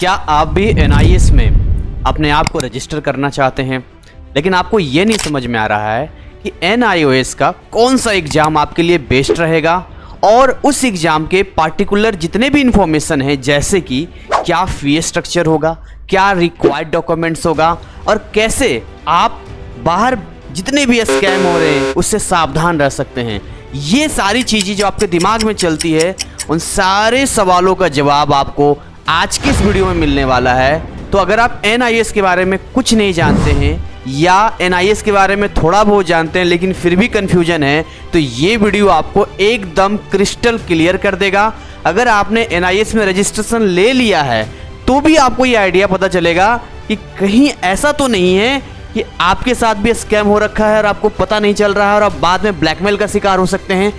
क्या आप भी एनआईएस में अपने आप को रजिस्टर करना चाहते हैं, लेकिन आपको ये नहीं समझ में आ रहा है कि एनआईओएस का कौन सा एग्ज़ाम आपके लिए बेस्ट रहेगा और उस एग्ज़ाम के पार्टिकुलर जितने भी इंफॉर्मेशन है, जैसे कि क्या फी स्ट्रक्चर होगा, क्या रिक्वायर्ड डॉक्यूमेंट्स होगा और कैसे आप बाहर जितने भी स्कैम हो रहे हैं उससे सावधान रह सकते हैं। ये सारी चीज़ें जो आपके दिमाग में चलती है, उन सारे सवालों का जवाब आपको आज की इस वीडियो में मिलने वाला है। तो अगर आप एनआईएस के बारे में कुछ नहीं जानते हैं या एनआईएस के बारे में थोड़ा बहुत जानते हैं लेकिन फिर भी कन्फ्यूजन है, तो ये वीडियो आपको एकदम क्रिस्टल क्लियर कर देगा। अगर आपने एनआईएस में रजिस्ट्रेशन ले लिया है तो भी आपको ये आइडिया पता चलेगा कि कहीं ऐसा तो नहीं है कि आपके साथ भी स्कैम हो रखा है और आपको पता नहीं चल रहा है और आप बाद में ब्लैकमेल का शिकार हो सकते हैं।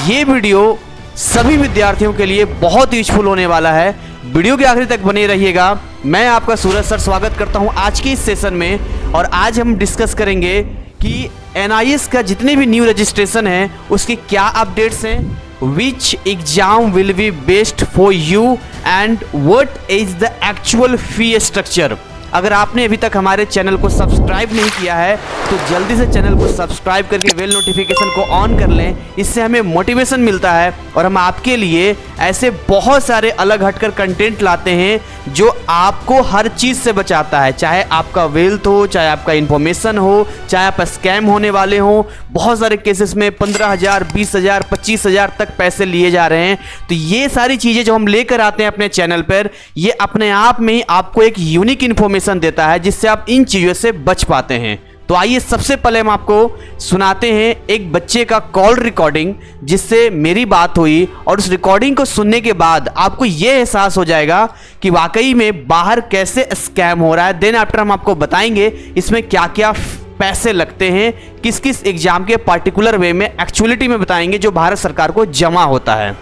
ये वीडियो सभी विद्यार्थियों के लिए बहुत यूजफुल होने वाला है। वीडियो के आखिरी तक बने रहिएगा। मैं आपका सूरज सर स्वागत करता हूं आज के इस सेशन में, और आज हम डिस्कस करेंगे कि एनआईएस का जितने भी न्यू रजिस्ट्रेशन है उसके क्या अपडेट्स हैं, which exam will be best for you and what is the actual fee structure. अगर आपने अभी तक हमारे चैनल को सब्सक्राइब नहीं किया है तो जल्दी से चैनल को सब्सक्राइब करके बेल नोटिफिकेशन को ऑन कर लें। इससे हमें मोटिवेशन मिलता है और हम आपके लिए ऐसे बहुत सारे अलग हटकर कंटेंट लाते हैं जो आपको हर चीज़ से बचाता है, चाहे आपका वेल्थ हो, चाहे आपका इंफॉर्मेशन हो, चाहे आप स्कैम होने वाले हों। बहुत सारे केसेस में 15,000, 20,000, 25,000 तक पैसे लिए जा रहे हैं। तो ये सारी चीज़ें जो हम लेकर आते हैं अपने चैनल पर, ये अपने आप में ही आपको एक यूनिक इन्फॉर्मेशन देता है जिससे आप इन चीज़ों से बच पाते हैं। तो आइए सबसे पहले हम आपको सुनाते हैं एक बच्चे का कॉल रिकॉर्डिंग जिससे मेरी बात हुई, और उस रिकॉर्डिंग को सुनने के बाद आपको यह एहसास हो जाएगा कि वाकई में बाहर कैसे स्कैम हो रहा है। देन आफ्टर हम आपको बताएंगे इसमें क्या क्या पैसे लगते हैं, किस किस एग्जाम के पार्टिकुलर वे में एक्चुअलिटी में बताएंगे जो भारत सरकार को जमा होता है।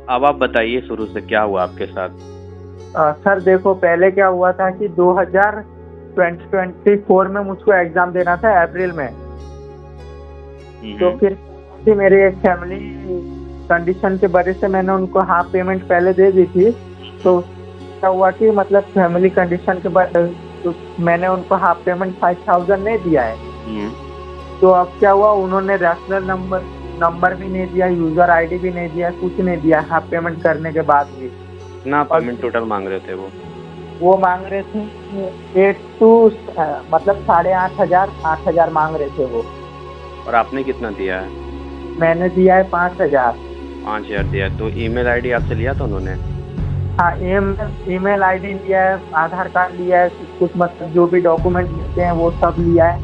अब आप बताइए शुरू से क्या हुआ आपके साथ। सर देखो, पहले क्या हुआ था कि 2024 में मुझको एग्जाम देना था अप्रैल में। तो फिर मेरी एक फैमिली कंडीशन के वजह से मैंने उनको हाफ पेमेंट पहले दे दी थी। तो क्या हुआ कि मतलब फैमिली कंडीशन के बाद तो मैंने उनको हाफ पेमेंट 5,000 नहीं दिया है। तो अब क्या हुआ, उन्होंने रेफरल नंबर भी नहीं दिया, यूजर आईडी भी नहीं दिया, कुछ नहीं दिया हाफ पेमेंट करने के बाद भी। कितना पेमेंट टोटल मांग रहे थे वो मांग रहे थे 8,500 मांग रहे थे वो। और आपने कितना दिया है? मैंने दिया है 5,000 दिया है। तो ईमेल आईडी आपसे लिया था उन्होंने? हाँ, ईमेल आईडी लिया है, आधार कार्ड लिया है, कुछ मतलब जो भी डॉक्यूमेंट लिखते हैं वो सब लिया है।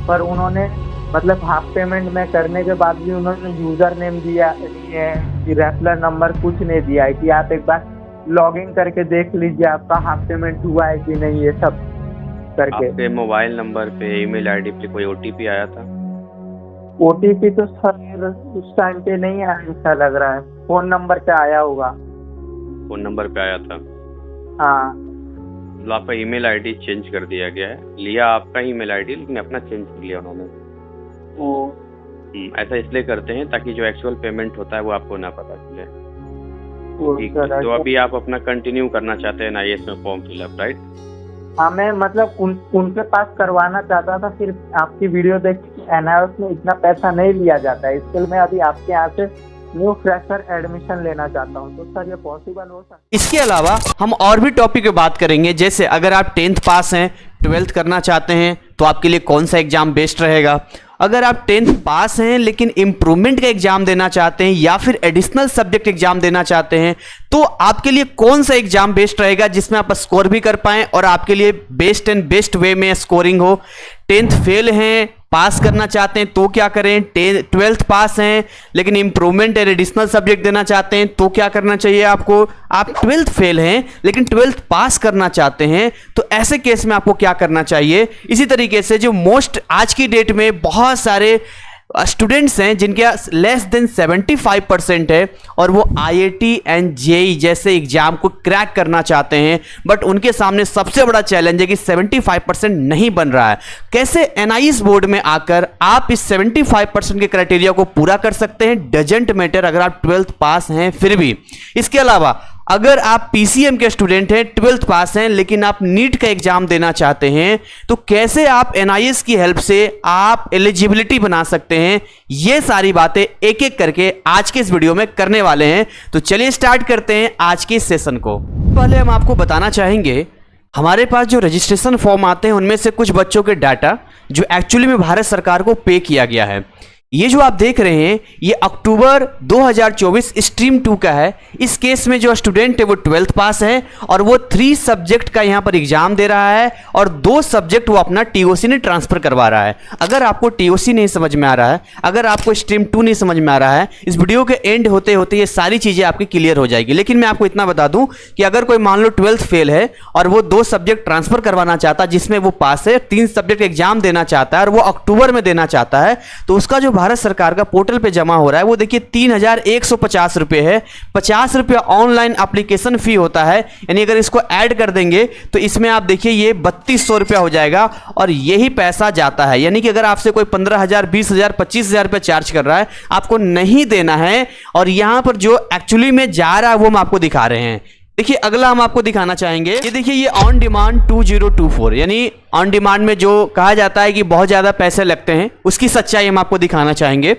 पर उन्होंने मतलब हाफ पेमेंट में करने के बाद भी उन्होंने यूजर नेम दिया नहीं है, रेफरल नंबर कुछ नहीं दिया है कि आप एक बार लॉगिन करके देख लीजिए आपका हाफ पेमेंट हुआ है कि नहीं। ये सब करके आपके मोबाइल नंबर पे, ईमेल आईडी पे कोई ओटीपी आया था? ओटीपी तो सर उस टाइम पे नहीं आया, ऐसा लग रहा है। फोन नंबर पे आया होगा। फोन नंबर पे आया था? हाँ। तो आपका ईमेल आईडी चेंज कर दिया गया है। लिया आपका ईमेल आईडी लेकिन अपना चेंज कर लिया उन्होंने। ऐसा इसलिए करते हैं ताकि जो एक्चुअल पेमेंट होता है वो आपको ना पता चले। तो अभी आप अपना कंटिन्यू करना चाहते हैं एनआईएस में फॉर्म फिलअप, राइट? हाँ, मैं मतलब उनके पास करवाना चाहता था, फिर आपकी वीडियो देख के एनआईएस में इतना पैसा नहीं लिया जाता है, इसके लिए मैं अभी आपके यहाँ से न्यू फ्रेशर एडमिशन लेना चाहता हूँ। तो सर ये पॉसिबल हो सकता है? इसके अलावा हम और भी टॉपिक पे बात करेंगे, जैसे अगर आप 10th पास हैं, 12th करना चाहते हैं तो आपके लिए कौन सा एग्जाम बेस्ट रहेगा। अगर आप 10th पास हैं लेकिन इम्प्रूवमेंट का एग्जाम देना चाहते हैं या फिर एडिशनल सब्जेक्ट एग्जाम देना चाहते हैं तो आपके लिए कौन सा एग्जाम बेस्ट रहेगा जिसमें आप स्कोर भी कर पाएं और आपके लिए बेस्ट एंड बेस्ट वे में स्कोरिंग हो। 10th फेल हैं, पास करना चाहते हैं तो क्या करें। 12th पास हैं लेकिन इम्प्रूवमेंट और एडिशनल सब्जेक्ट देना चाहते हैं तो क्या करना चाहिए आपको। आप 12th फेल हैं लेकिन 12th पास करना चाहते हैं तो ऐसे केस में आपको क्या करना चाहिए। इसी तरीके से जो मोस्ट आज की डेट में बहुत सारे स्टूडेंट्स हैं जिनके लेस देन 75% है और वो आईआईटी एंड जेईई जैसे एग्जाम को क्रैक करना चाहते हैं, बट उनके सामने सबसे बड़ा चैलेंज है कि 75% नहीं बन रहा है। कैसे एनआईएस बोर्ड में आकर आप इस 75% के क्राइटेरिया को पूरा कर सकते हैं, डजंट मैटर अगर आप 12th पास हैं फिर भी। इसके अलावा अगर आप पीसीएम के स्टूडेंट हैं, 12th पास हैं, लेकिन आप नीट का एग्जाम देना चाहते हैं, तो कैसे आप एनआईएस की हेल्प से आप एलिजिबिलिटी बना सकते हैं, ये सारी बातें एक एक करके आज के इस वीडियो में करने वाले हैं। तो चलिए स्टार्ट करते हैं आज के इस सेशन को। पहले हम आपको बताना चाहेंगे, हमारे पास जो रजिस्ट्रेशन फॉर्म आते हैं उनमें से कुछ बच्चों के डाटा जो एक्चुअली में भारत सरकार को पे किया गया है। ये जो आप देख रहे हैं ये अक्टूबर 2024 स्ट्रीम 2 का है। इस केस में जो स्टूडेंट है वो 12th पास है और वो 3 सब्जेक्ट का यहाँ पर एग्जाम दे रहा है और 2 सब्जेक्ट वो अपना टीओसी ने ट्रांसफर करवा रहा है। अगर आपको टीओसी नहीं समझ में आ रहा है, अगर आपको स्ट्रीम 2 नहीं समझ में आ रहा है, इस वीडियो के एंड होते होते ये सारी चीजें आपकी क्लियर हो जाएगी। लेकिन मैं आपको इतना बता दूं कि अगर कोई मान लो 12th फेल है और वो 2 सब्जेक्ट ट्रांसफर करवाना चाहता है जिसमें वो पास है, 3 सब्जेक्ट एग्जाम देना चाहता है और वो अक्टूबर में देना चाहता है, तो उसका जो भारत सरकार का पोर्टल पे जमा हो रहा है वो देखिए 3150 रुपए है। 50 रुपया ऑनलाइन एप्लीकेशन फी होता है, यानी अगर इसको ऐड कर देंगे तो इसमें आप देखिए ये 3200 रुपया हो जाएगा और यही पैसा जाता है। यानी कि अगर आपसे कोई 15,000, 20,000, 25,000 रुपया चार्ज कर रहा है, आपको नहीं देना है। और यहां पर जो एक्चुअली में जा रहा है वो हम आपको दिखा रहे हैं। देखिए अगला हम आपको दिखाना चाहेंगे, ये देखिए ये ऑन डिमांड 2024, यानी ऑन डिमांड में जो कहा जाता है कि बहुत ज्यादा पैसे लगते हैं, उसकी सच्चाई हम आपको दिखाना चाहेंगे।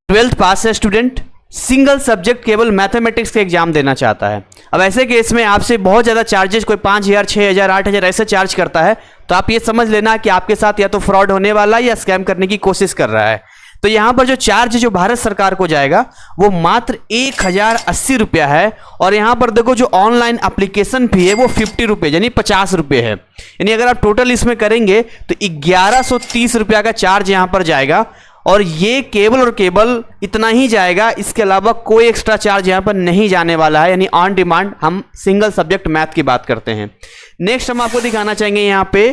12th पास है स्टूडेंट, सिंगल सब्जेक्ट केवल मैथमेटिक्स का एग्जाम देना चाहता है। अब ऐसे केस में आपसे बहुत ज्यादा चार्जेस, कोई 5,000, 6,000, 8,000 ऐसे चार्ज करता है, तो आप ये समझ लेना कि आपके साथ या तो फ्रॉड होने वाला है या स्कैम करने की कोशिश कर रहा है। तो यहां पर जो चार्ज जो भारत सरकार को जाएगा वो मात्र 1,080 रुपया है। और यहां पर देखो जो ऑनलाइन एप्लीकेशन फी है वो 50 रुपये यानी 50 रुपये है। यानी अगर आप टोटल इसमें करेंगे तो 1130 रुपया का चार्ज यहां पर जाएगा और ये केवल और केवल इतना ही जाएगा, इसके अलावा कोई एक्स्ट्रा चार्ज यहां पर नहीं जाने वाला है। यानी ऑन डिमांड हम सिंगल सब्जेक्ट मैथ की बात करते हैं। नेक्स्ट हम आपको दिखाना चाहेंगे यहां पे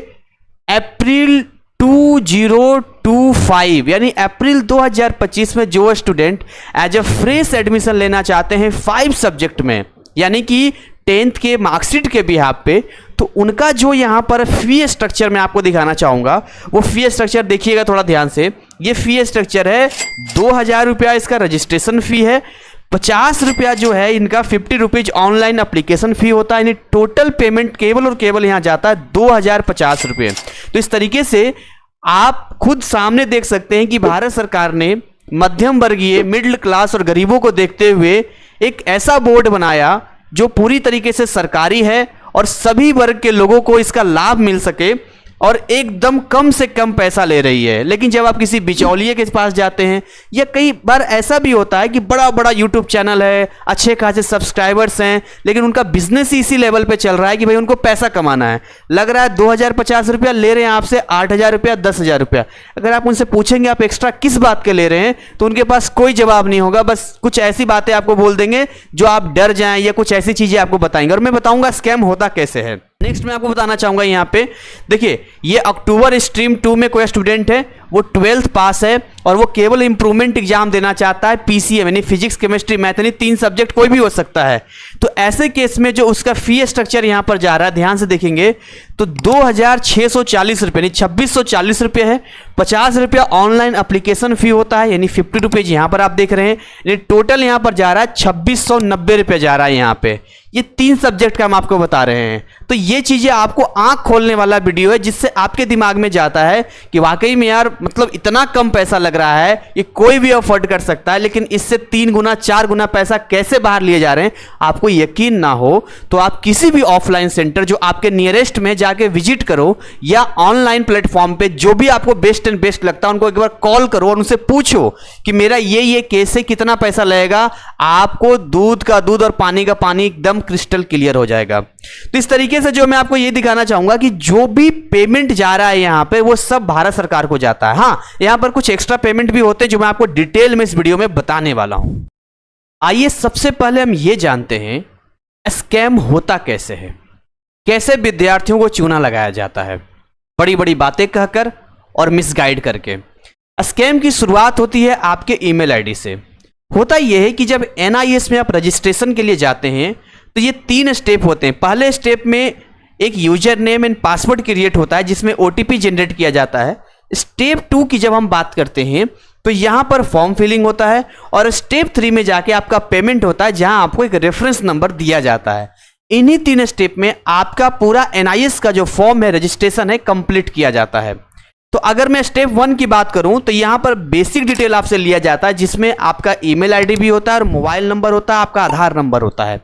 अप्रैल 2025 यानी अप्रैल 2025 में जो student as a fresh admission लेना चाहते हैं 5 सब्जेक्ट में, यानी कि 10th के मार्कशीट के बिहाफ पे, तो उनका जो यहां पर फी स्ट्रक्चर मैं आपको दिखाना चाहूंगा, वो फी स्ट्रक्चर देखिएगा थोड़ा ध्यान से। ये फी स्ट्रक्चर है 2,000 रुपया इसका रजिस्ट्रेशन फी है, 50 रुपया जो है इनका 50 रुपीज ऑनलाइन एप्लीकेशन फी होता है। यानी टोटल पेमेंट केवल और केवल यहां जाता है 2,050 रुपये। तो इस तरीके से आप खुद सामने देख सकते हैं कि भारत सरकार ने मध्यम वर्गीय, मिडिल क्लास और गरीबों को देखते हुए एक ऐसा बोर्ड बनाया जो पूरी तरीके से सरकारी है और सभी वर्ग के लोगों को इसका लाभ मिल सके और एकदम कम से कम पैसा ले रही है। लेकिन जब आप किसी बिचौलिए के पास जाते हैं, या कई बार ऐसा भी होता है कि बड़ा बड़ा यूट्यूब चैनल है, अच्छे खासे सब्सक्राइबर्स हैं, लेकिन उनका बिजनेस ही इसी लेवल पे चल रहा है कि भाई उनको पैसा कमाना है। लग रहा है 2,050 रुपया ले रहे हैं आपसे, 8,000 रुपया, 10,000 रुपया। अगर आप उनसे पूछेंगे आप एक्स्ट्रा किस बात के ले रहे हैं, तो उनके पास कोई जवाब नहीं होगा। बस कुछ ऐसी बातें आपको बोल देंगे जो आप डर जाएं, या कुछ ऐसी चीजें आपको बताएंगे और मैं बताऊंगा स्कैम होता कैसे है। नेक्स्ट मैं आपको बताना चाहूंगा यहाँ पे देखिए, ये अक्टूबर स्ट्रीम 2 में कोई स्टूडेंट है, वो 12th पास है और वो केवल इंप्रूवमेंट एग्जाम देना चाहता है, पीसीएम यानी फिजिक्स, केमिस्ट्री, मैथ, यानी 3 सब्जेक्ट कोई भी हो सकता है। तो ऐसे केस में जो उसका फी स्ट्रक्चर यहां पर जा रहा है, ध्यान से देखेंगे तो 2,640 रुपये यानी 2,640 रुपये है। 50 रुपया ऑनलाइन एप्लीकेशन फी होता है, यानी 50 रुपीज यहां पर आप देख रहे हैं। यानी टोटल यहां पर जा रहा है 2,690 रुपये जा रहा है यहां पे। ये 3 सब्जेक्ट का हम आपको बता रहे हैं। तो ये चीजें आपको आंख खोलने वाला वीडियो है, जिससे आपके दिमाग में जाता है कि वाकई में यार मतलब इतना कम पैसा लग रहा है, ये कोई भी अफोर्ड कर सकता है, लेकिन इससे 3 गुना 4 गुना पैसा कैसे बाहर लिए जा रहे हैं। आपको यकीन ना हो तो आप किसी भी ऑफलाइन सेंटर जो आपके नियरेस्ट में जाके विजिट करो, या ऑनलाइन प्लेटफॉर्म पे जो भी आपको बेस्ट एंड बेस्ट लगता है उनको एक बार कॉल करो और उनसे पूछो कि मेरा ये केस है, कितना पैसा लगेगा। आपको दूध का दूध और पानी का पानी एकदम क्रिस्टल क्लियर हो जाएगा। तो इस तरीके से जो मैं आपको ये दिखाना चाहूंगा कि जो भी पेमेंट जा रहा है यहां पे वो सब भारत सरकार को जाता है। हाँ, यहां पर कुछ एक्स्ट्रा पेमेंट भी होते हैं जो मैं आपको डिटेल में इस वीडियो में बताने वाला हूं। आइए सबसे पहले हम ये जानते हैं स्कैम होता कैसे है, कैसे विद्यार्थियों को चूना लगाया जाता है बड़ी बड़ी बातें कहकर और मिसगाइड करके। स्कैम की शुरुआत होती है आपके ईमेल आईडी से। होता यह है कि जब NIS में आप रजिस्ट्रेशन के लिए जाते हैं तो ये 3 स्टेप होते हैं। पहले स्टेप में एक user name and password create होता है जिसमें OTP जनरेट किया जाता है। स्टेप 2 की जब हम बात करते हैं तो यहाँ पर फॉर्म फिलिंग होता है और स्टेप 3 में जाके आपका पेमेंट होता है जहाँ आपको एक रेफरेंस नंबर दिया जाता है। इन्हीं 3 स्टेप में आपका पूरा NIS का जो फॉर्म है, रजिस्ट्रेशन है, कंप्लीट किया जाता है। तो अगर मैं स्टेप 1 की बात करूं तो यहां पर बेसिक डिटेल आपसे लिया जाता है जिसमें आपका ईमेल आईडी भी होता है और मोबाइल नंबर होता है, आपका आधार नंबर होता है।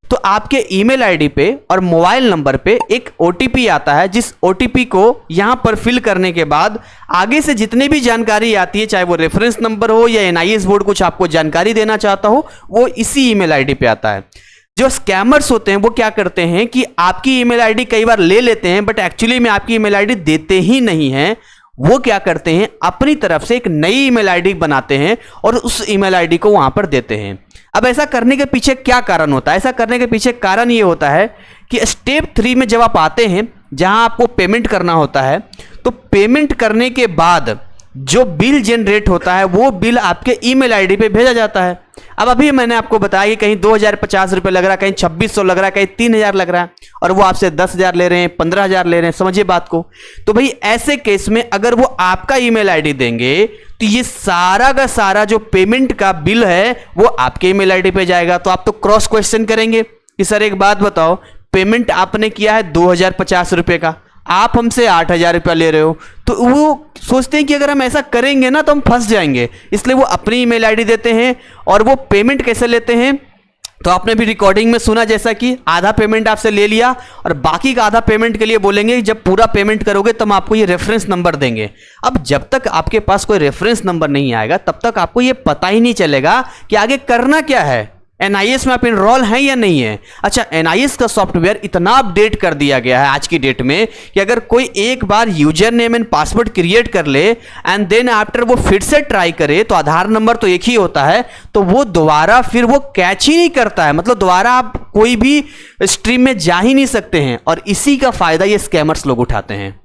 तो आपके ईमेल आईडी पे और मोबाइल नंबर पे एक OTP आता है, जिस OTP को यहां पर फिल करने के बाद आगे से जितनी भी जानकारी आती है, चाहे वो रेफरेंस नंबर हो या NIS बोर्ड कुछ आपको जानकारी देना चाहता हो, वो इसी ईमेल आईडी पे आता है। जो स्कैमर्स होते हैं वो क्या करते हैं कि आपकी ईमेल आईडी कई बार ले लेते हैं, बट एक्चुअली में आपकी ईमेल आईडी देते ही नहीं है। वो क्या करते हैं, अपनी तरफ से एक नई ईमेल आईडी बनाते हैं और उस ईमेल आईडी को वहां पर देते हैं। अब ऐसा करने के पीछे क्या कारण होता है? ऐसा करने के पीछे कारण ये होता है कि स्टेप 3 में जब आप आते हैं, जहां आपको पेमेंट करना होता है, तो पेमेंट करने के बाद जो बिल जनरेट होता है वो बिल आपके ईमेल आईडी पे भेजा जाता है। अब अभी मैंने आपको बताया कि कहीं 2050 रुपये लग रहा है, कहीं 2600 लग रहा है, कहीं 3000 लग रहा है, और वो आपसे 10,000 ले रहे हैं, 15,000 ले रहे हैं। समझिए बात को। तो भाई ऐसे केस में अगर वो आपका ईमेल आईडी देंगे तो ये सारा का सारा जो पेमेंट का बिल है वो आपके ईमेल आईडी पे जाएगा। तो आप तो क्रॉस क्वेश्चन करेंगे कि सर एक बात बताओ, पेमेंट आपने किया है 2050 रुपये का, आप हमसे 8,000 रुपया ले रहे हो। तो वो सोचते हैं कि अगर हम ऐसा करेंगे ना तो हम फंस जाएंगे, इसलिए वो अपनी ईमेल आईडी देते हैं। और वो पेमेंट कैसे लेते हैं तो आपने भी रिकॉर्डिंग में सुना, जैसा कि आधा पेमेंट आपसे ले लिया और बाकी का आधा पेमेंट के लिए बोलेंगे जब पूरा पेमेंट करोगे तब आपको ये रेफरेंस नंबर देंगे। अब जब तक आपके पास कोई रेफरेंस नंबर नहीं आएगा तब तक आपको ये पता ही नहीं चलेगा कि आगे करना क्या है, NIS में आप इनरोल हैं या नहीं है। अच्छा, NIS का सॉफ्टवेयर इतना अपडेट कर दिया गया है आज की डेट में कि अगर कोई एक बार user name and password create कर ले एंड देन आफ्टर वो फिर से ट्राई करे, तो आधार नंबर तो एक ही होता है, तो वो दोबारा फिर वो कैच ही नहीं करता है। मतलब दोबारा आप कोई भी स्ट्रीम में जा ही नहीं सकते हैं, और इसी का फायदा ये स्कैमर्स लोग उठाते हैं।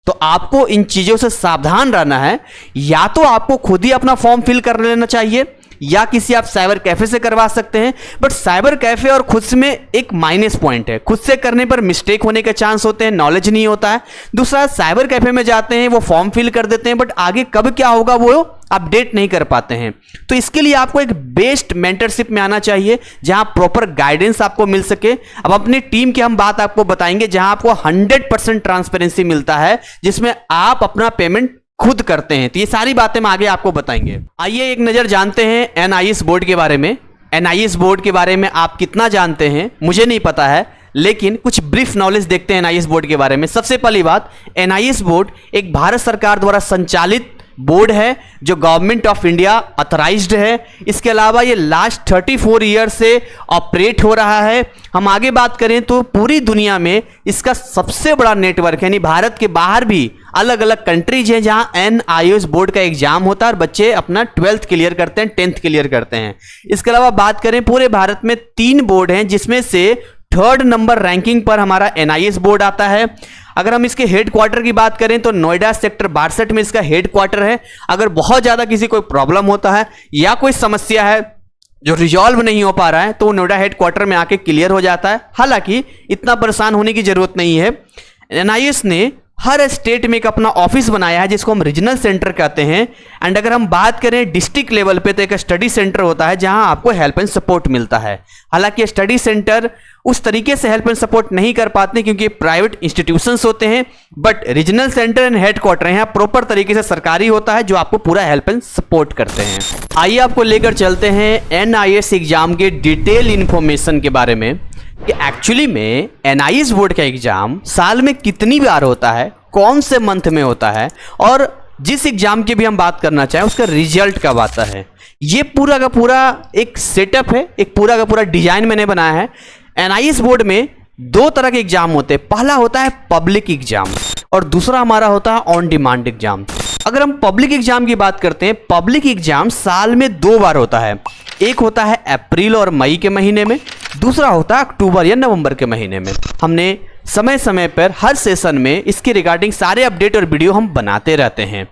तो आपको इन चीजों से सावधान रहना है। या तो आपको खुद ही अपना फॉर्म फिल कर लेना चाहिए या किसी आप साइबर कैफे से करवा सकते हैं। बट साइबर कैफे और खुद में एक माइनस पॉइंट है, खुद से करने पर मिस्टेक होने के चांस होते हैं, नॉलेज नहीं होता है। दूसरा, साइबर कैफे में जाते हैं, वो फॉर्म फिल कर देते हैं, बट आगे कब क्या होगा वो अपडेट नहीं कर पाते हैं। तो इसके लिए आपको एक बेस्ट मेंटरशिप में आना चाहिए जहां प्रॉपर गाइडेंस आपको मिल सके। अब अपनी टीम की हम बात आपको बताएंगे जहां आपको 100% ट्रांसपेरेंसी मिलता है, जिसमें आप अपना पेमेंट खुद करते हैं। तो ये सारी बातें हम आगे आपको बताएंगे। आइए एक नजर जानते हैं NIS बोर्ड के बारे में। NIS बोर्ड के बारे में आप कितना जानते हैं मुझे नहीं पता है, लेकिन कुछ ब्रीफ नॉलेज देखते हैं NIS बोर्ड के बारे में। सबसे पहली बात, NIS बोर्ड एक भारत सरकार द्वारा संचालित बोर्ड है जो गवर्नमेंट ऑफ इंडिया ऑथराइज्ड है। इसके अलावा ये लास्ट 34 ईयर से ऑपरेट हो रहा है। हम आगे बात करें तो पूरी दुनिया में इसका सबसे बड़ा नेटवर्क है, यानी भारत के बाहर भी अलग अलग कंट्रीज हैं जहां NIS बोर्ड का एग्जाम होता है और बच्चे अपना 12th क्लियर करते हैं, 10th क्लियर करते हैं। इसके अलावा बात करें, पूरे भारत में 3 बोर्ड हैं जिसमें से 3rd नंबर रैंकिंग पर हमारा NIS बोर्ड आता है। अगर हम इसके हेड क्वार्टर की बात करें तो नोएडा सेक्टर 62 में इसका हेड क्वार्टर है। अगर बहुत ज्यादा किसी कोई प्रॉब्लम होता है या कोई समस्या है जो रिजॉल्व नहीं हो पा रहा है तो नोएडा हेड क्वार्टर में आके क्लियर हो जाता है। हालांकि इतना परेशान होने की जरूरत नहीं है। NIS ने हर स्टेट में एक अपना ऑफिस बनाया है जिसको हम रीजनल सेंटर कहते हैं। एंड अगर हम बात करें डिस्ट्रिक्ट लेवल पे तो एक स्टडी सेंटर होता है जहां आपको हेल्प एंड सपोर्ट मिलता है। हालांकि स्टडी सेंटर उस तरीके से हेल्प एंड सपोर्ट नहीं कर पाते क्योंकि प्राइवेट इंस्टीट्यूशंस होते हैं, but regional centre and headquarter यहाँ प्रॉपर तरीके से सरकारी होता है जो आपको पूरा हेल्प एंड सपोर्ट करते हैं। आइए आपको लेकर चलते हैं NIS एग्जाम के डिटेल इंफॉर्मेशन के बारे में कि एक्चुअली में NIS बोर्ड का एग्जाम साल में कितनी बार होता है, कौन से मंथ में होता है, और जिस एग्जाम की भी हम बात करना चाहें उसका रिजल्ट कब आता है। ये पूरा का पूरा एक सेटअप है, एक पूरा का पूरा डिजाइन मैंने बनाया है। NIS बोर्ड में 2 तरह के एग्जाम होते हैं। पहला होता है पब्लिक एग्जाम और दूसरा हमारा होता है ऑन डिमांड एग्जाम। अगर हम पब्लिक एग्जाम की बात करते हैं, पब्लिक एग्जाम साल में 2 बार होता है। एक होता है अप्रैल और मई के महीने में, दूसरा होता है अक्टूबर या नवंबर के महीने में। हमने समय समय पर हर सेशन में इसके रिगार्डिंग सारे अपडेट और वीडियो हम बनाते रहते हैं।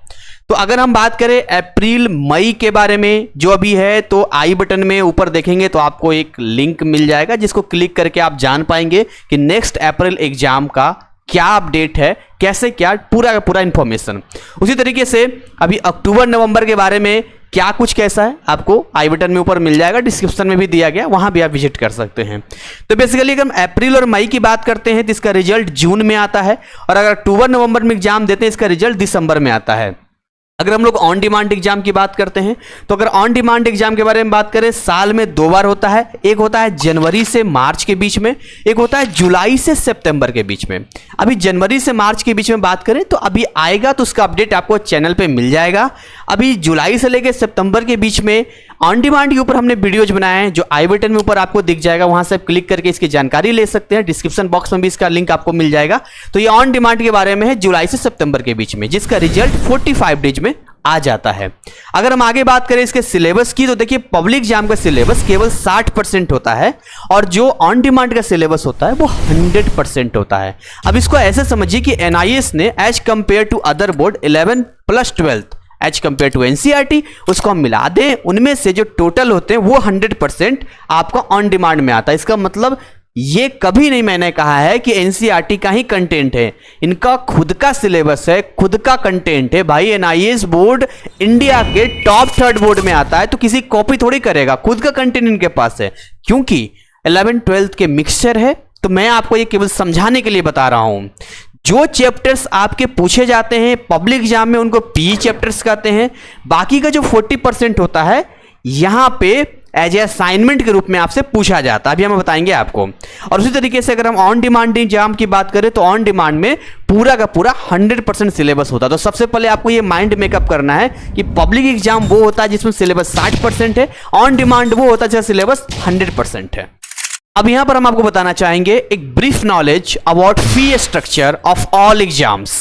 तो अगर हम बात करें अप्रैल मई के बारे में जो अभी है, तो आई बटन में ऊपर देखेंगे तो आपको एक लिंक मिल जाएगा जिसको क्लिक करके आप जान पाएंगे कि नेक्स्ट अप्रैल एग्जाम का क्या अपडेट है, कैसे क्या पूरा का पूरा इंफॉर्मेशन। उसी तरीके से अभी अक्टूबर नवंबर के बारे में क्या कुछ कैसा है आपको आई बटन में ऊपर मिल जाएगा, डिस्क्रिप्शन में भी दिया गया, वहां भी आप विजिट कर सकते हैं। तो बेसिकली अगर हम अप्रैल और मई की बात करते हैं तो इसका रिजल्ट जून में आता है, और अगर अक्टूबर नवंबर में एग्जाम देते हैं इसका रिजल्ट दिसंबर में आता है। अगर हम लोग ऑन डिमांड एग्जाम की बात करते हैं तो अगर ऑन डिमांड एग्जाम के बारे में बात करें, साल में 2 बार होता है। एक होता है जनवरी से मार्च के बीच में, एक होता है जुलाई से सितंबर के बीच में। अभी जनवरी से मार्च के बीच में बात करें तो अभी आएगा तो उसका अपडेट आपको चैनल पे मिल जाएगा। अभी जुलाई से लेकर सितंबर के बीच में ऑन डिमांड के ऊपर हमने वीडियोज बनाए हैं जो आई बटन में ऊपर आपको दिख जाएगा, वहां से आप क्लिक करके इसकी जानकारी ले सकते हैं। डिस्क्रिप्शन बॉक्स में भी इसका लिंक आपको मिल जाएगा। तो ये ऑन डिमांड के बारे में है जुलाई से सितंबर के बीच में, जिसका रिजल्ट 45 डेज में आ जाता है। अगर हम आगे बात करें इसके सिलेबस की तो देखिए पब्लिक एग्जाम का सिलेबस केवल 60% होता है और जो ऑन डिमांड का सिलेबस होता है वो 100% होता है। अब इसको ऐसे समझिए कि एनआईएस ने as compare to other board 11 plus 12 as compare to NCERT उसको हम मिला दें, उनमें से जो टोटल होते हैं वो 100% आपका ऑन डिमांड में आता है। इसका मतलब ये कभी नहीं मैंने कहा है कि एनसीईआरटी का ही कंटेंट है, इनका खुद का सिलेबस है, खुद का कंटेंट है। भाई एनआईएस बोर्ड इंडिया के टॉप 3rd बोर्ड में आता है तो किसी कॉपी थोड़ी करेगा, खुद का कंटेंट इनके पास है। क्योंकि 11-12 के मिक्सचर है तो मैं आपको ये केवल समझाने के लिए बता रहा हूं। जो चैप्टर्स आपके पूछे जाते हैं पब्लिक एग्जाम में उनको पीई चैप्टर्स कहते हैं। बाकी का जो 40% होता है यहां पे एज ए असाइनमेंट के रूप में आपसे पूछा जाता है, अभी हम बताएंगे आपको। और उसी तरीके से अगर हम ऑन डिमांड एग्जाम की बात करें तो ऑन डिमांड में पूरा का पूरा 100% सिलेबस होता है। तो सबसे पहले आपको ये माइंड मेकअप करना है कि पब्लिक एग्जाम वो होता है जिसमें सिलेबस 60% है, ऑन डिमांड वो होता है जिसका सिलेबस 100% है। अब यहां पर हम आपको बताना चाहेंगे एक brief knowledge about fee structure of all exams.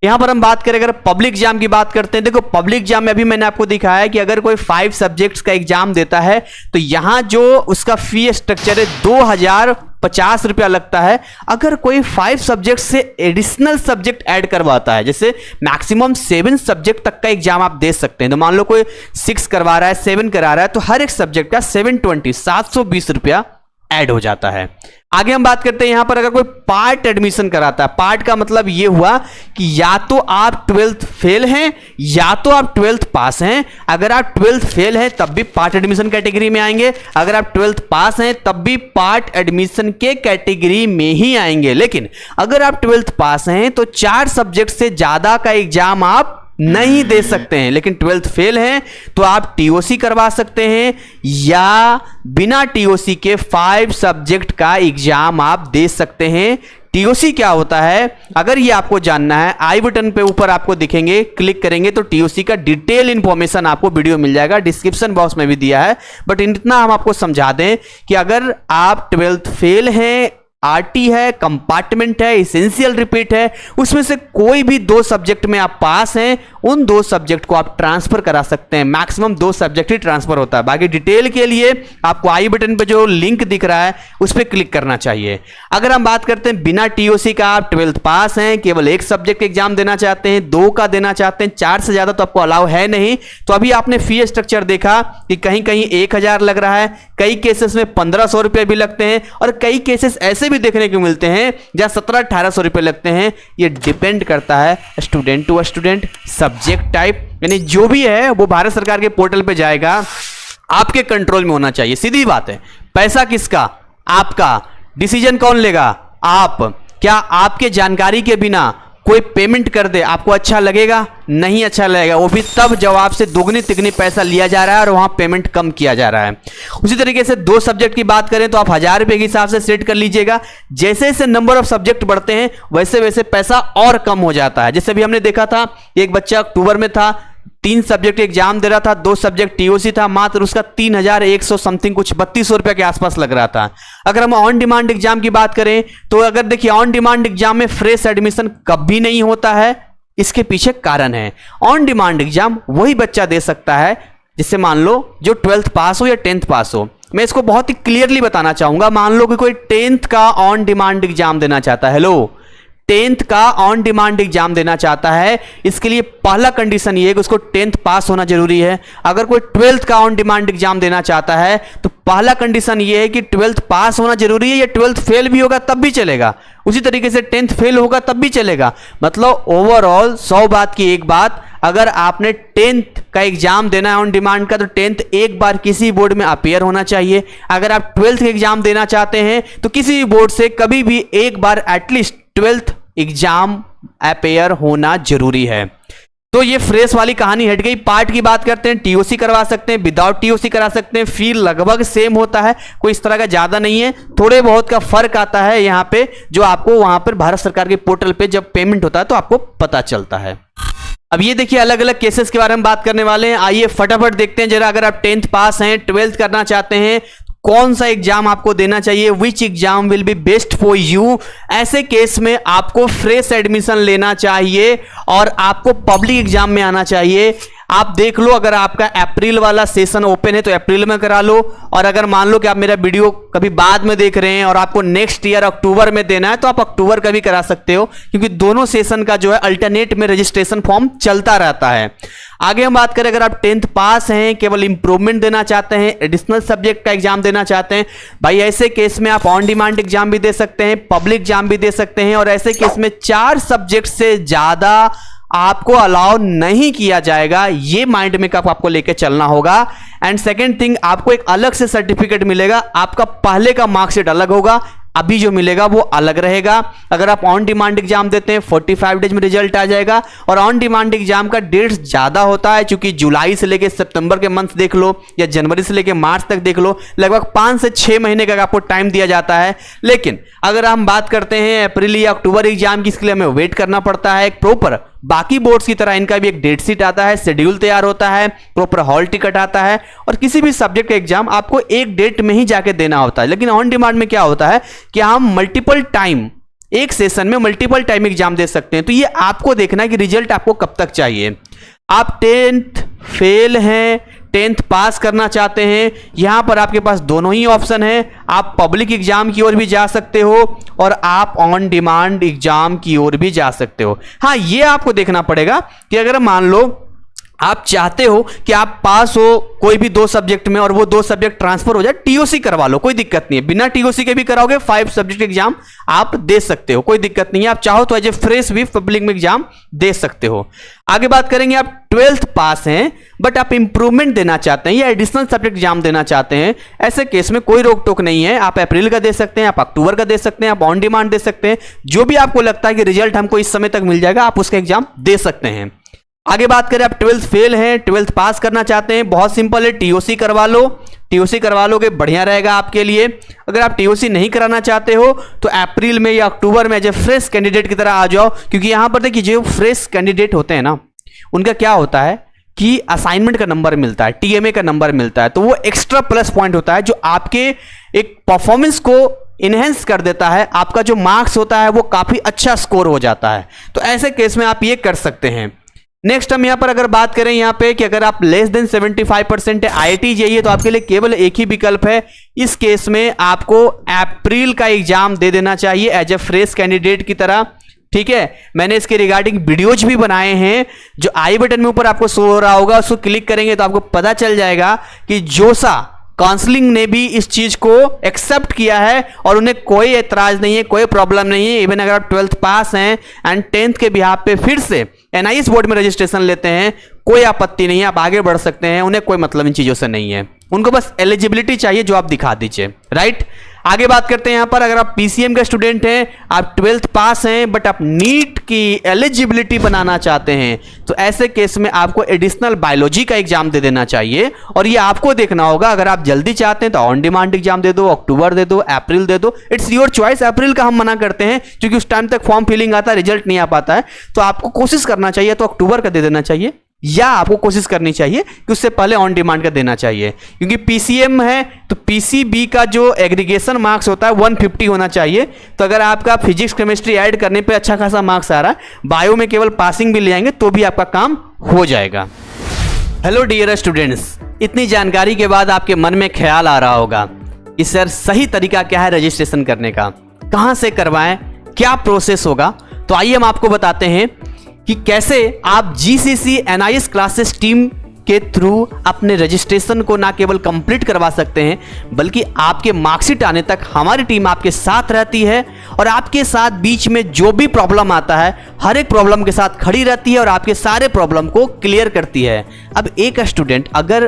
यहां पर हम बात करें अगर पब्लिक एग्जाम की बात करते हैं, देखो पब्लिक एग्जाम में अभी मैंने आपको दिखाया है कि अगर कोई 5 सब्जेक्ट्स का एग्जाम देता है तो यहां जो उसका फी स्ट्रक्चर है 2050 रुपया लगता है। अगर कोई 5 सब्जेक्ट से एडिशनल सब्जेक्ट ऐड करवाता है, जैसे मैक्सिमम 7 सब्जेक्ट तक का एग्जाम आप दे सकते हैं, तो मान लो कोई 6 करवा रहा है, 7 करा रहा है, तो हर एक सब्जेक्ट का 720 रुपया ऐड हो जाता है। आगे हम बात करते हैं यहां पर अगर कोई पार्ट एडमिशन कराता है, पार्ट का मतलब यह हुआ कि या तो आप 12th फेल हैं या तो आप 12th पास हैं। अगर आप 12th फेल हैं तब भी पार्ट एडमिशन कैटेगरी में आएंगे, अगर आप 12th पास हैं तब भी पार्ट एडमिशन के कैटेगरी में ही आएंगे। लेकिन अगर आप 12th पास हैं तो 4 सब्जेक्ट से ज्यादा का एग्जाम आप नहीं दे सकते हैं। लेकिन 12th फेल हैं तो आप टीओसी करवा सकते हैं या बिना टीओसी के 5 सब्जेक्ट का एग्जाम आप दे सकते हैं। टीओसी क्या होता है अगर ये आपको जानना है, आई बटन पे ऊपर आपको दिखेंगे, क्लिक करेंगे तो टीओसी का डिटेल इंफॉर्मेशन आपको वीडियो मिल जाएगा, डिस्क्रिप्शन बॉक्स में भी दिया है। बट इतना हम आपको समझा दें कि अगर आप 12th फेल हैं, आरटी है, कंपार्टमेंट है, एसेंशियल रिपीट है, उसमें से कोई भी 2 सब्जेक्ट में आप पास हैं, उन 2 सब्जेक्ट को आप ट्रांसफर करा सकते हैं। मैक्सिमम 2 सब्जेक्ट ही ट्रांसफर होता है। बाकी डिटेल के लिए आपको आई बटन पे जो लिंक दिख रहा है उस पर क्लिक करना चाहिए। अगर हम बात करते हैं बिना टीओसी का, आप 12th पास हैं, केवल 1 सब्जेक्ट एग्जाम देना चाहते हैं, 2 का देना चाहते हैं, 4 से ज्यादा तो आपको अलाउ है नहीं, तो अभी आपने फी स्ट्रक्चर देखा कि कहीं कहीं 1000 लग रहा है, कई केसेस में 1500 रुपए भी लगते हैं और कई केसेस ऐसे भी देखने को मिलते हैं जहां 1700-1800 रुपए लगते हैं। ये डिपेंड करता है student to student, subject type, यानी जो भी है वो भारत सरकार के पोर्टल पे जाएगा, आपके कंट्रोल में होना चाहिए। सीधी बात है, पैसा किसका? आपका। डिसीजन कौन लेगा? आप। क्या आपके जानकारी के बिना कोई पेमेंट कर दे आपको अच्छा लगेगा? नहीं अच्छा लगेगा। वो भी तब जब आपसे दुगनी तिगनी पैसा लिया जा रहा है और वहां पेमेंट कम किया जा रहा है। उसी तरीके से 2 सब्जेक्ट की बात करें तो आप 1000 रुपए के हिसाब से सेट कर लीजिएगा। जैसे जैसे नंबर ऑफ सब्जेक्ट बढ़ते हैं वैसे वैसे पैसा और कम हो जाता है। जैसे भी हमने देखा था, एक बच्चा अक्टूबर में था, 3 सब्जेक्ट एग्जाम दे रहा था, 2 सब्जेक्ट टीओसी था, मात्र उसका 3100 समथिंग कुछ 3200 रुपए के आसपास लग रहा था। अगर हम ऑन डिमांड एग्जाम की बात करें तो अगर देखिए ऑन डिमांड एग्जाम में फ्रेश एडमिशन कभी नहीं होता है। इसके पीछे कारण है, ऑन डिमांड एग्जाम वही बच्चा दे सकता है जिससे मान लो जो 12th पास हो या 10th पास हो। मैं इसको बहुत ही क्लियरली बताना चाहूंगा। मान लो कि कोई 10th का ऑन डिमांड एग्जाम देना चाहता है, हेलो 10th का ऑन डिमांड एग्जाम देना चाहता है, इसके लिए पहला कंडीशन ये है कि उसको 10th पास होना जरूरी है। अगर कोई 12th का ऑन डिमांड एग्जाम देना चाहता है तो पहला कंडीशन ये है कि 12th पास होना जरूरी है, या 12th फेल भी होगा तब भी चलेगा, उसी तरीके से 10th फेल होगा तब भी चलेगा। मतलब ओवरऑल 100 बात की एक बात, अगर आपने 10th का एग्जाम देना है ऑन डिमांड का तो 10th एक बार किसी बोर्ड में अपियर होना चाहिए। अगर आप 12th का एग्जाम देना चाहते हैं तो किसी भी बोर्ड से कभी भी एक बार एटलीस्ट 12th एग्जाम अपियर होना जरूरी है। तो ये फ्रेश वाली कहानी हट गई। पार्ट की बात करते हैं, टीओसी करवा सकते हैं, विदाउट टीओसी करा सकते हैं, फी लगभग सेम होता है, कोई इस तरह का ज्यादा नहीं है, थोड़े बहुत का फर्क आता है यहां पे, जो आपको वहां पर भारत सरकार के पोर्टल पे जब पेमेंट होता है तो आपको पता चलता है। अब ये देखिए अलग अलग केसेस के बारे में बात करने वाले हैं, आइए फटाफट देखते हैं जरा। अगर आप 10th पास हैं, 12th करना चाहते हैं, कौन सा एग्जाम आपको देना चाहिए, which exam will be best for you. ऐसे केस में आपको फ्रेश एडमिशन लेना चाहिए और आपको पब्लिक एग्जाम में आना चाहिए। आप देख लो, अगर आपका अप्रैल वाला सेशन ओपन है तो अप्रैल में करा लो, और अगर मान लो कि आप मेरा वीडियो कभी बाद में देख रहे हैं और आपको नेक्स्ट ईयर अक्टूबर में देना है तो आप अक्टूबर का भी करा सकते हो, क्योंकि दोनों सेशन का जो है अल्टरनेट में रजिस्ट्रेशन फॉर्म चलता रहता है। आगे हम बात करें, अगर आप 10th पास हैं, केवल इंप्रूवमेंट देना चाहते हैं, एडिशनल सब्जेक्ट का एग्जाम देना चाहते हैं, भाई ऐसे केस में आप ऑन डिमांड एग्जाम भी दे सकते हैं, पब्लिक एग्जाम भी दे सकते हैं, और ऐसे केस में 4 सब्जेक्ट से ज्यादा आपको अलाउ नहीं किया जाएगा। ये माइंड में आपको लेके चलना होगा। एंड सेकेंड थिंग, आपको एक अलग से सर्टिफिकेट मिलेगा, आपका पहले का मार्कशीट अलग होगा, अभी जो मिलेगा वो अलग रहेगा। अगर आप ऑन डिमांड एग्जाम देते हैं 45 डेज में रिजल्ट आ जाएगा, और ऑन डिमांड एग्जाम का डेट ज्यादा होता है, क्योंकि जुलाई से लेके सितंबर के मंथ देख लो या जनवरी से लेके मार्च तक देख लो, लगभग 5 से 6 महीने का आपको टाइम दिया जाता है। लेकिन अगर हम बात करते हैं अप्रैल या अक्टूबर एग्जाम की, इसके लिए हमें वेट करना पड़ता है एक प्रॉपर, बाकी बोर्ड्स की तरह इनका भी एक डेट शीट आता है, शेड्यूल तैयार होता है, प्रॉपर हॉल टिकट आता है, और किसी भी सब्जेक्ट का एग्जाम आपको एक डेट में ही जाके देना होता है। लेकिन ऑन डिमांड में क्या होता है कि हम मल्टीपल टाइम, एक सेशन में मल्टीपल टाइम एग्जाम दे सकते हैं। तो ये आपको देखना है कि रिजल्ट आपको कब तक चाहिए। आप 10th फेल हैं, 10th पास करना चाहते हैं, यहां पर आपके पास दोनों ही ऑप्शन है। आप पब्लिक एग्जाम की ओर भी जा सकते हो और आप ऑन डिमांड एग्जाम की ओर भी जा सकते हो। हाँ, ये आपको देखना पड़ेगा कि अगर मान लो आप चाहते हो कि आप पास हो कोई भी 2 सब्जेक्ट में और वो 2 सब्जेक्ट ट्रांसफर हो जाए, टीओसी करवा लो, कोई दिक्कत नहीं है। बिना टीओसी के भी कराओगे 5 सब्जेक्ट एग्जाम आप दे सकते हो, कोई दिक्कत नहीं है। आप चाहो तो एज ए फ्रेश भी पब्लिक में एग्जाम दे सकते हो। आगे बात करेंगे, आप 12th पास हैं बट आप इंप्रूवमेंट देना चाहते हैं या एडिशनल सब्जेक्ट एग्जाम देना चाहते हैं, ऐसे केस में कोई रोक टोक नहीं है। आप अप्रैल का दे सकते हैं, आप अक्टूबर का दे सकते हैं, आप ऑन डिमांड दे सकते हैं, जो भी आपको लगता है कि रिजल्ट हमको इस समय तक मिल जाएगा, आप उसका एग्जाम दे सकते हैं। आगे बात करें, आप 12th फेल हैं, 12th पास करना चाहते हैं, बहुत सिंपल है, टीओसी करवा लो। टीओसी करवा लोगे बढ़िया रहेगा आपके लिए। अगर आप टीओसी नहीं कराना चाहते हो तो अप्रैल में या अक्टूबर में एज ए फ्रेश कैंडिडेट की तरह आ जाओ, क्योंकि यहां पर देखिए जो फ्रेश कैंडिडेट होते हैं ना, उनका क्या होता है कि असाइनमेंट का नंबर मिलता है, टीएमए का नंबर मिलता है, तो वो एक्स्ट्रा प्लस पॉइंट होता है जो आपके एक परफॉर्मेंस को इनहेंस कर देता है। आपका जो मार्क्स होता है वो काफी अच्छा स्कोर हो जाता है। तो ऐसे केस में आप ये कर सकते हैं। नेक्स्ट हम यहां पर अगर बात करें यहाँ पे कि अगर आप लेस देन 75% है, आईआईटी जाइए, तो आपके लिए केवल एक ही विकल्प है। इस केस में आपको अप्रैल का एग्जाम दे देना चाहिए एज ए फ्रेश कैंडिडेट की तरह। ठीक है, मैंने इसके रिगार्डिंग वीडियोज भी बनाए हैं, जो आई बटन में ऊपर आपको शो हो रहा होगा, उसको क्लिक करेंगे तो आपको पता चल जाएगा कि जोसा काउंसलिंग ने भी इस चीज को एक्सेप्ट किया है और उन्हें कोई एतराज नहीं है, कोई प्रॉब्लम नहीं है। इवन अगर आप 12th पास हैं एंड 10th के बिहाफ पे फिर से एनआईएस बोर्ड में रजिस्ट्रेशन लेते हैं, कोई आपत्ति नहीं है, आप आगे बढ़ सकते हैं। उन्हें कोई मतलब इन चीजों से नहीं है, उनको बस एलिजिबिलिटी चाहिए जो आप दिखा दीजिए। राइट, आगे बात करते हैं यहां पर, अगर आप पीसीएम के स्टूडेंट हैं, आप 12th पास हैं बट आप नीट की एलिजिबिलिटी बनाना चाहते हैं, तो ऐसे केस में आपको एडिशनल बायोलॉजी का एग्जाम दे देना चाहिए। और ये आपको देखना होगा, अगर आप जल्दी चाहते हैं तो ऑन डिमांड एग्जाम दे दो, अक्टूबर दे दो, अप्रैल दे दो, इट्स योर चॉइस। अप्रैल का हम मना करते हैं क्योंकि उस टाइम तक फॉर्म फिलिंग आता है, रिजल्ट नहीं आ पाता है, तो आपको कोशिश करना चाहिए तो अक्टूबर का दे देना चाहिए, या आपको कोशिश करनी चाहिए कि उससे पहले ऑन डिमांड का देना चाहिए। क्योंकि पीसीएम है तो पीसीबी का जो एग्रीगेशन मार्क्स होता है 150 होना चाहिए। तो अगर आपका फिजिक्स केमिस्ट्री ऐड करने पे अच्छा खासा मार्क्स आ रहा है, बायो में केवल पासिंग भी ले आएंगे तो भी आपका काम हो जाएगा। हेलो डियर स्टूडेंट्स, इतनी जानकारी के बाद आपके मन में ख्याल आ रहा होगा कि सर सही तरीका क्या है रजिस्ट्रेशन करने का, कहां से करवाएं, क्या प्रोसेस होगा। तो आइए हम आपको बताते हैं कि कैसे आप GCC NIS क्लासेस टीम के थ्रू अपने रजिस्ट्रेशन को ना केवल कंप्लीट करवा सकते हैं, बल्कि आपके मार्कशीट आने तक हमारी टीम आपके साथ रहती है और आपके साथ बीच में जो भी प्रॉब्लम आता है हर एक प्रॉब्लम के साथ खड़ी रहती है और आपके सारे प्रॉब्लम को क्लियर करती है। अब एक स्टूडेंट अगर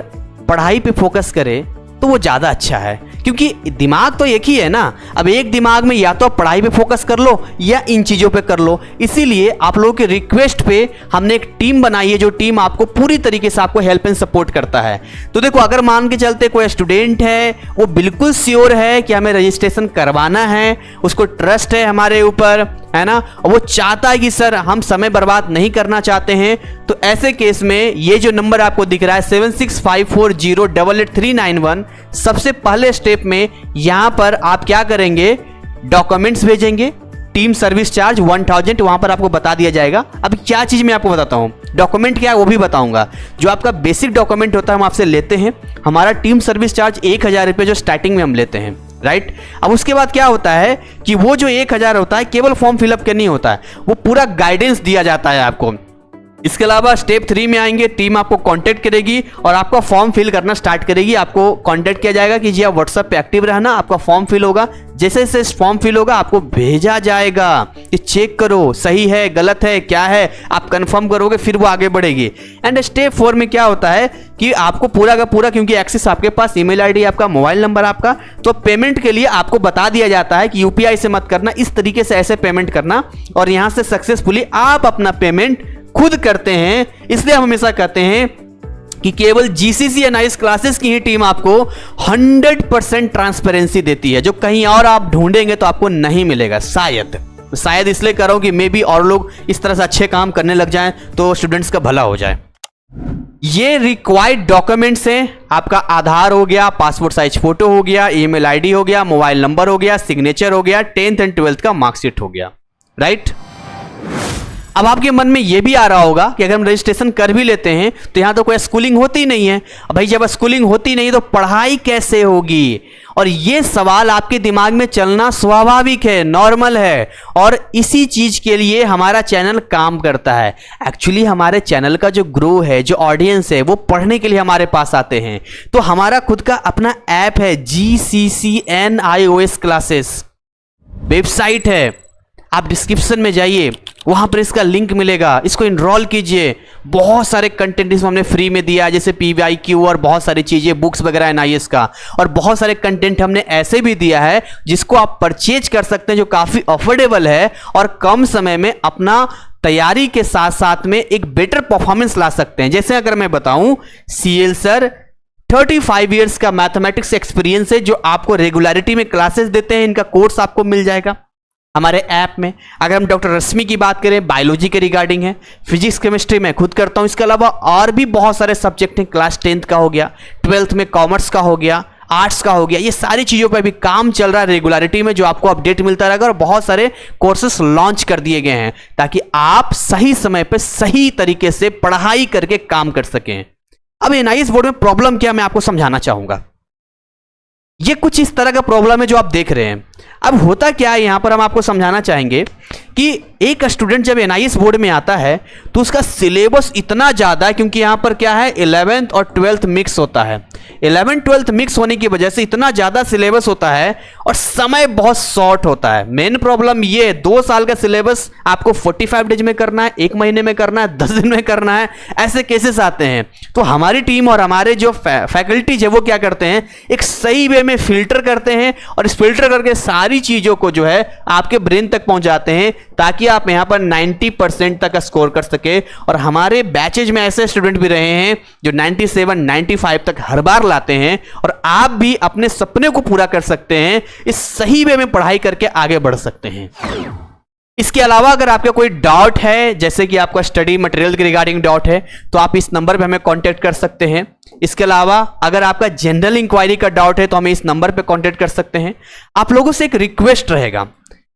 पढ़ाई पे फोकस करे तो वो ज़्यादा अच्छा है, क्योंकि दिमाग तो एक ही है ना। अब एक दिमाग में या तो आप पढ़ाई पे फोकस कर लो या इन चीज़ों पे कर लो। इसीलिए आप लोगों के रिक्वेस्ट पे हमने एक टीम बनाई है जो टीम आपको पूरी तरीके से आपको हेल्प एंड सपोर्ट करता है। तो देखो, अगर मान के चलते कोई स्टूडेंट है, वो बिल्कुल श्योर है कि हमें रजिस्ट्रेशन करवाना है, उसको ट्रस्ट है हमारे ऊपर, है ना, और वो चाहता है कि सर हम समय बर्बाद नहीं करना चाहते हैं, तो ऐसे केस में ये जो नंबर आपको दिख रहा है 7654088391, सबसे पहले स्टेप में यहां पर आप क्या करेंगे, डॉक्यूमेंट्स भेजेंगे, टीम सर्विस चार्ज 1000 वहां पर आपको बता दिया जाएगा। अब क्या चीज मैं आपको बताता हूं, डॉक्यूमेंट क्या है वो भी बताऊंगा। जो आपका बेसिक डॉक्यूमेंट होता है हम आपसे लेते हैं, हमारा टीम सर्विस चार्ज 1000 रुपये जो स्टार्टिंग में हम लेते हैं, राइट। अब उसके बाद क्या होता है कि वो जो 1000 होता है केवल फॉर्म फिलअप करनी होता है, वो पूरा गाइडेंस दिया जाता है आपको। इसके अलावा स्टेप 3 में आएंगे, टीम आपको कांटेक्ट करेगी और आपका फॉर्म फिल करना स्टार्ट करेगी। आपको कांटेक्ट किया जाएगा कि जी आप व्हाट्सएप पे एक्टिव रहना, आपका फॉर्म फिल होगा। जैसे जैसे फॉर्म फिल होगा आपको भेजा जाएगा कि चेक करो सही है गलत है क्या है, आप कंफर्म करोगे फिर वो आगे बढ़ेगी। एंड स्टेप 4 में क्या होता है कि आपको पूरा का पूरा, क्योंकि एक्सेस आपके पास, ईमेल आईडी आपका, मोबाइल नंबर आपका, तो पेमेंट के लिए आपको बता दिया जाता है कि यूपीआई से मत करना, इस तरीके से ऐसे पेमेंट करना, और यहां से सक्सेसफुली आप अपना पेमेंट खुद करते हैं। इसलिए हम हमेशा कहते हैं कि केवल GCC NIS क्लासेस की ही टीम आपको 100% ट्रांसपेरेंसी देती है, जो कहीं और आप ढूंढेंगे तो आपको नहीं मिलेगा। शायद इसलिए कर रहा हूं कि मे बी और लोग इस तरह से अच्छे काम करने लग जाएं तो स्टूडेंट्स का भला हो जाए। ये रिक्वायर्ड डॉक्यूमेंट्स हैं, आपका आधार हो गया, पासपोर्ट साइज फोटो हो गया, ईमेल आईडी हो गया, मोबाइल नंबर हो गया, सिग्नेचर हो गया, 10th एंड 12th का मार्कशीट हो गया, राइट। अब आपके मन में यह भी आ रहा होगा कि अगर हम रजिस्ट्रेशन कर भी लेते हैं तो यहां तो कोई स्कूलिंग होती नहीं है। भाई जब स्कूलिंग होती नहीं तो पढ़ाई कैसे होगी, और यह सवाल आपके दिमाग में चलना स्वाभाविक है, नॉर्मल है, और इसी चीज के लिए हमारा चैनल काम करता है। एक्चुअली हमारे चैनल का जो ग्रो है, जो ऑडियंस है, वो पढ़ने के लिए हमारे पास आते हैं। तो हमारा खुद का अपना ऐप है GCC NIOS क्लासेस, वेबसाइट है, आप डिस्क्रिप्शन में जाइए, वहां पर इसका लिंक मिलेगा, इसको इनरोल कीजिए। बहुत सारे कंटेंट इसमें हमने फ्री में दिया है, जैसे PYQ और बहुत सारी चीजें, बुक्स वगैरह NIS का, और बहुत सारे कंटेंट हमने ऐसे भी दिया है जिसको आप परचेज कर सकते हैं, जो काफी अफोर्डेबल है और कम समय में अपना तैयारी के साथ साथ में एक बेटर परफॉर्मेंस ला सकते हैं। जैसे अगर मैं बताऊं, CL सर 35 इयर्स का मैथमेटिक्स एक्सपीरियंस है, जो आपको रेगुलरिटी में क्लासेस देते हैं, इनका कोर्स आपको मिल जाएगा हमारे ऐप में। अगर हम डॉक्टर रश्मि की बात करें, बायोलॉजी के रिगार्डिंग है, फिजिक्स केमिस्ट्री में खुद करता हूं, इसके अलावा और भी बहुत सारे सब्जेक्ट हैं, क्लास 10th का हो गया, 12th में कॉमर्स का हो गया, आर्ट्स का हो गया, ये सारी चीज़ों पर भी काम चल रहा है रेगुलरिटी में, जो आपको अपडेट मिलता रहेगा। और बहुत सारे कोर्सेस लॉन्च कर दिए गए हैं ताकि आप सही समय पर सही तरीके से पढ़ाई करके काम कर सकें। अब NIS बोर्ड में प्रॉब्लम क्या, मैं आपको समझाना चाहूंगा। ये कुछ इस तरह का प्रॉब्लम है जो आप देख रहे हैं। अब होता क्या है, यहां पर हम आपको समझाना चाहेंगे कि एक स्टूडेंट जब NIS बोर्ड में आता है तो उसका सिलेबस इतना ज़्यादा है, क्योंकि यहाँ पर क्या है 11th और 12th मिक्स होता है। 11th 12th मिक्स होने की वजह से इतना ज़्यादा सिलेबस होता है और समय बहुत शॉर्ट होता है। मेन प्रॉब्लम ये है, 2 साल का सिलेबस आपको 45 डेज में करना है, 1 महीने में करना है, 10 दिन में करना है, ऐसे केसेस आते हैं। तो हमारी टीम और हमारे जो फैकल्टीज है वो क्या करते हैं, एक सही वे में फिल्टर करते हैं और इस फिल्टर करके सारी चीज़ों को जो है आपके ब्रेन तक पहुंचाते हैं, ताकि आप यहां पर 90% तक स्कोर कर सके। और हमारे बैचेज में ऐसे स्टूडेंट भी रहे हैं जो 97 95 तक हर बार लाते हैं, और आप भी अपने सपने को पूरा कर सकते हैं, इस सही वे में पढ़ाई करके आगे बढ़ सकते हैं। इसके अलावा अगर आपका कोई डाउट है, जैसे कि आपका स्टडी मटेरियल के रिगार्डिंग डाउट है, तो आप इस नंबर पे हमें कांटेक्ट कर सकते हैं। इसके अलावा अगर आपका जनरल इंक्वायरी का डाउट है तो हमें इस नंबर पे कांटेक्ट कर सकते हैं। आप लोगों से एक रिक्वेस्ट रहेगा,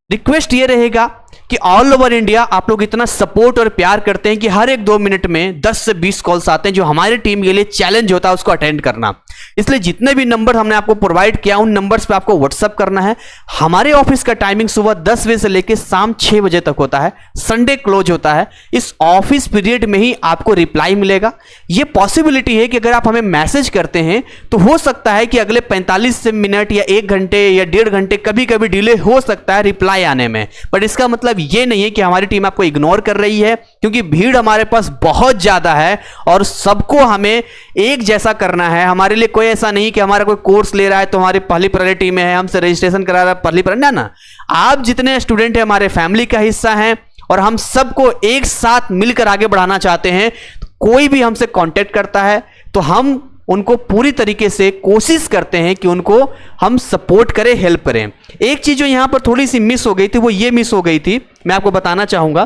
रिक्वेस्ट ये रहेगा कि ऑल ओवर इंडिया आप लोग इतना सपोर्ट और प्यार करते हैं कि हर एक 2 मिनट में 10 से 20 कॉल्स आते हैं जो हमारी टीम के लिए चैलेंज होता है उसको अटेंड करना। इसलिए जितने भी नंबर हमने आपको प्रोवाइड किया उन नंबर्स पे आपको व्हाट्सअप करना है। हमारे ऑफिस का टाइमिंग सुबह 10 बजे से लेकर शाम 6 बजे तक होता है, संडे क्लोज होता है। इस ऑफिस पीरियड में ही आपको रिप्लाई मिलेगा। यह पॉसिबिलिटी है कि अगर आप हमें मैसेज करते हैं तो हो सकता है कि अगले 45 मिनट या 1 घंटे या 1.5 घंटे कभी कभी डिले हो सकता है रिप्लाई आने में, बट इसका मतलब यह नहीं है कि हमारी टीम आपको इग्नोर कर रही है, क्योंकि भीड़ हमारे पास बहुत ज्यादा है और सबको हमें एक जैसा करना है। हमारे लिए कोई ऐसा नहीं कि हमारा कोई कोर्स ले रहा है तो हमारी पहली प्रायोरिटी में है, हमसे रजिस्ट्रेशन करा रहा है पहली प्रायोरिटी, ना। आप जितने स्टूडेंट हैं हमारे फैमिली का हिस्सा हैं और हम सबको एक साथ मिलकर आगे बढ़ाना चाहते हैं। कोई भी हमसे कांटेक्ट करता है तो हम उनको पूरी तरीके से कोशिश करते हैं कि उनको हम सपोर्ट करें, हेल्प करें। एक चीज जो यहां पर थोड़ी सी मिस हो गई थी वो ये मिस हो गई थी, मैं आपको बताना चाहूंगा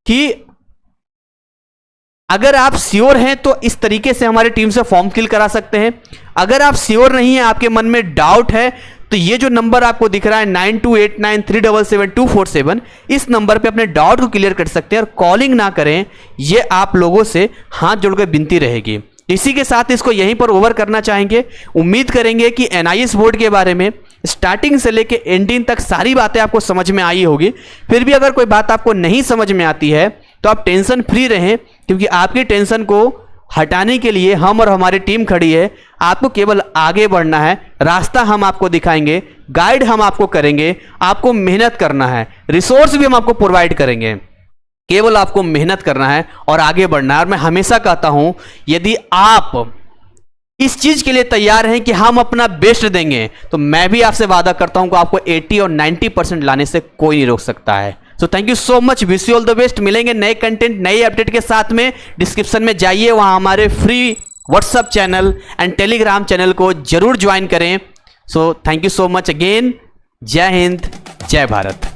कि अगर आप श्योर हैं तो इस तरीके से हमारी टीम से फॉर्म फिल करा सकते हैं। अगर आप श्योर नहीं है, आपके मन में डाउट है, तो ये जो नंबर आपको दिख रहा है 9289377247, इस नंबर पे अपने डाउट को क्लियर कर सकते हैं और कॉलिंग ना करें। ये आप लोगों से हाथ जोड़कर विनती रहेगी। इसी के साथ इसको यहीं पर ओवर करना चाहेंगे। उम्मीद करेंगे कि एनआईएस बोर्ड के बारे में स्टार्टिंग से लेके एंडिंग तक सारी बातें आपको समझ में आई होगी। फिर भी अगर कोई बात आपको नहीं समझ में आती है तो आप टेंशन फ्री रहें, क्योंकि आपकी टेंशन को हटाने के लिए हम और हमारी टीम खड़ी है। आपको केवल आगे बढ़ना है, रास्ता हम आपको दिखाएंगे, गाइड हम आपको करेंगे। आपको मेहनत करना है, रिसोर्स भी हम आपको प्रोवाइड करेंगे। केवल आपको मेहनत करना है और आगे बढ़ना है। और मैं हमेशा कहता हूं, यदि आप इस चीज के लिए तैयार हैं कि हम अपना बेस्ट देंगे, तो मैं भी आपसे वादा करता हूं कि आपको 80 और 90% लाने से कोई नहीं रोक सकता है। So thank you so much, wish you all the best. मिलेंगे नए कंटेंट, नए अपडेट के साथ में। डिस्क्रिप्शन में जाइए, वहां हमारे free WhatsApp channel and Telegram channel को जरूर ज्वाइन करें। So thank you so much again. जय हिंद, जय भारत।